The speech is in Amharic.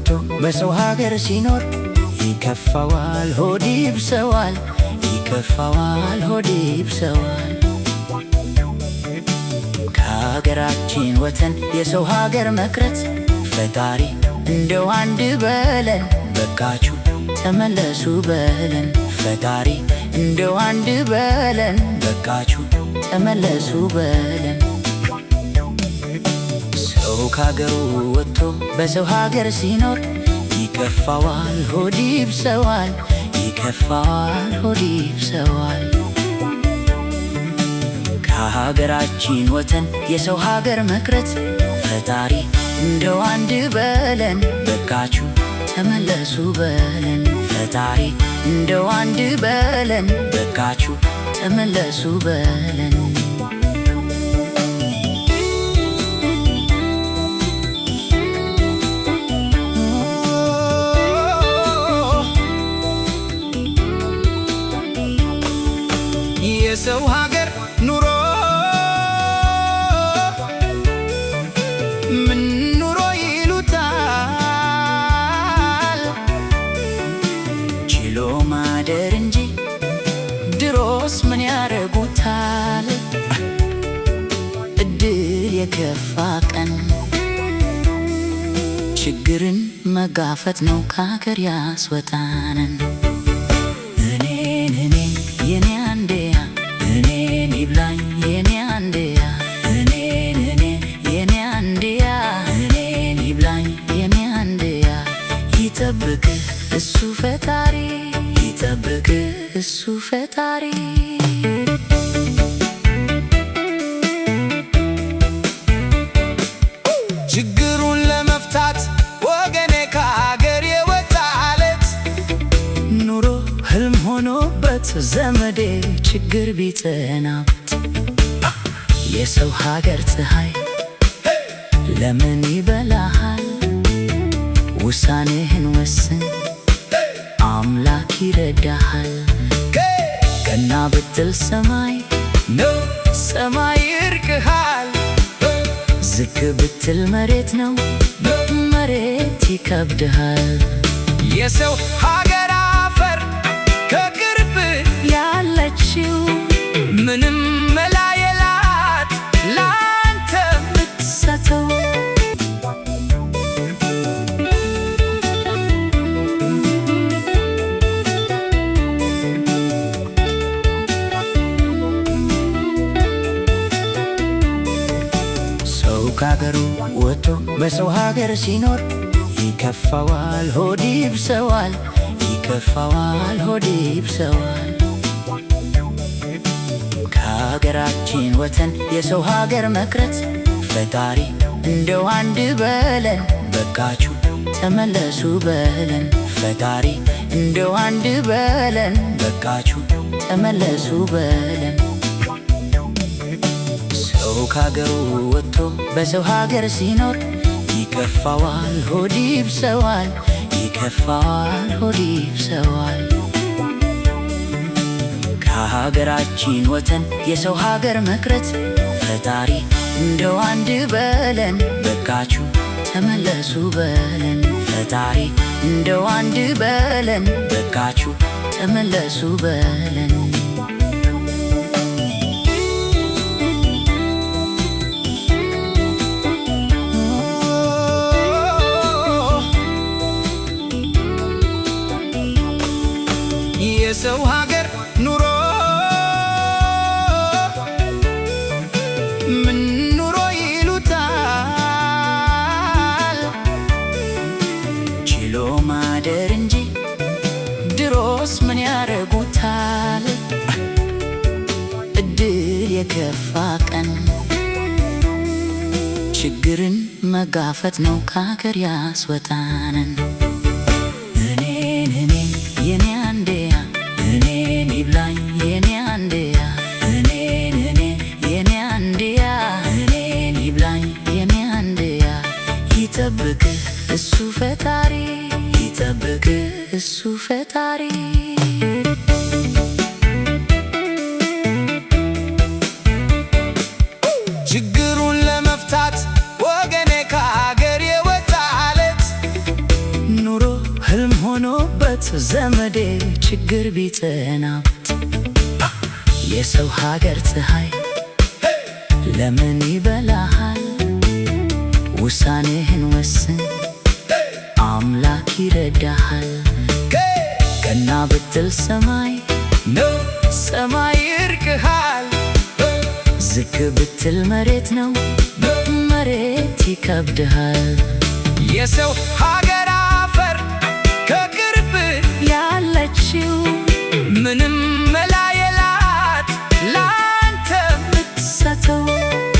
ወጥቶ በሰው ሀገር ሲኖር ይከፋዋል ሆድ ይብሰዋል፣ ይከፋዋል ሆድ ይብሰዋል። ከሀገራችን ወተን የሰው ሀገር መቅረት ፈጣሪ እንደው አንድ በለን በቃችሁ ተመለሱ በለን። ፈጣሪ እንደው አንድ በለን በቃችሁ ተመለሱ በለን። ሰው ከሀገሩ ወጥቶ በሰው ሀገር ሲኖር ይከፋዋል ሆድ ይብሰዋል፣ ይከፋዋል ሆድ ይብሰዋል። ከሀገራችን ወተን የሰው ሀገር መቅረት ፈጣሪ እንደው አንድ በለን በቃችሁ ተመለሱ በለን። ፈጣሪ እንደው አንድ በለን በቃችሁ ተመለሱ በለን። የሰው ሀገር ኑሮ ምን ኑሮ ይሉታል? ችሎ ማደር እንጂ ድሮስ ምን ያረጉታል? እድል የከፋ ቀን ችግርን መጋፈጥ ነው ከሀገር ያስወጣንን። የኔ አንዴያ እኔን ይብላኝ የኔ አንዴያ የኔ አንዴያ እኔን ይብላኝ የኔ አንዴያ። ይጠብቅህ እሱ ፈጣሪ፣ ይጠብቅህ እሱ ፈጣሪ። ችግሩን ለመፍታት ወገኔ ከሀገር የወጣለት ኑሮ ህልም ሆኖበት ዘመዴ ችግር ቢጠናበት የሰው ሀገር ፀሐይ ለምን ይበላሃል? ውሳኔህን ወስን አምላክ ይረዳሃል። ቀና ብትል ሰማይ ነው ሰማይ ይርቅሃል፣ ዝቅ ብትል መሬት ነው መሬት ይከብድሃል። የሰው ሀገር አፈር ከቅርብ ያለችው ምንም መላ የላት ላንተ ምትሰተው ሰው ከሀገሩ ወጥቶ በሰው ሀገር ሲኖር ይከፋዋል ሆድ ይብሰዋል፣ ይከፋዋል ሆድ ይብሰዋል። ከሀገራችን ወተን የሰው ሀገር መቅረት ፈጣሪ እንደው አንድ በለን በቃችሁ ተመለሱ በለን። ፈጣሪ እንደው አንድ በለን በቃችሁ ተመለሱ በለን። ሰው ከሀገሩ ወጥቶ በሰው ሀገር ሲኖር ይከፋዋል ሆድ ይብሰዋል፣ ይከፋዋል ሆድ ይብሰዋል። ከሀገራችን ወተን የሰው ሀገር መቅረት ፈጣሪ እንደው አንድ በለን በቃችሁ ተመለሱ በለን። ፈጣሪ እንደው አንድ በለን በቃችሁ ተመለሱ በለን። የሰው ሀገር ኑሮ ምን ኑሮ ይሉታል? ችሎ ማደር እንጂ ድሮስ ምን ያረጉታል? እድል የከፋ ቀን ችግርን መጋፈጥ ነው ከሀገር ያስወጣንን። የኔ አንዴያ እኔን ይብላኝ የኔ አንዴያ የኔ አንዴያ እኔን ይብላኝ የኔ አንዴያ። ይጠብቅህ እሱ ፈጣሪ፣ ይጠብቅህ እሱ ፈጣሪ። ችግሩን ለመፍታት ወገኔ ከሀገር የወጣለት ችግር ቢጸናብት የሰው ሀገር ፀሐይ ለምን ይበላሃል? ውሳኔህን ወስን፣ አምላክ ይረዳሃል። ቀና ብትል ሰማይ ነው ሰማይ ይርቅሃል። ዝቅ ብትል መሬት ነው መሬት ይከብድሃል። የሰው ሀገር አፈር ከቅርብ ያለችው ምንም መላ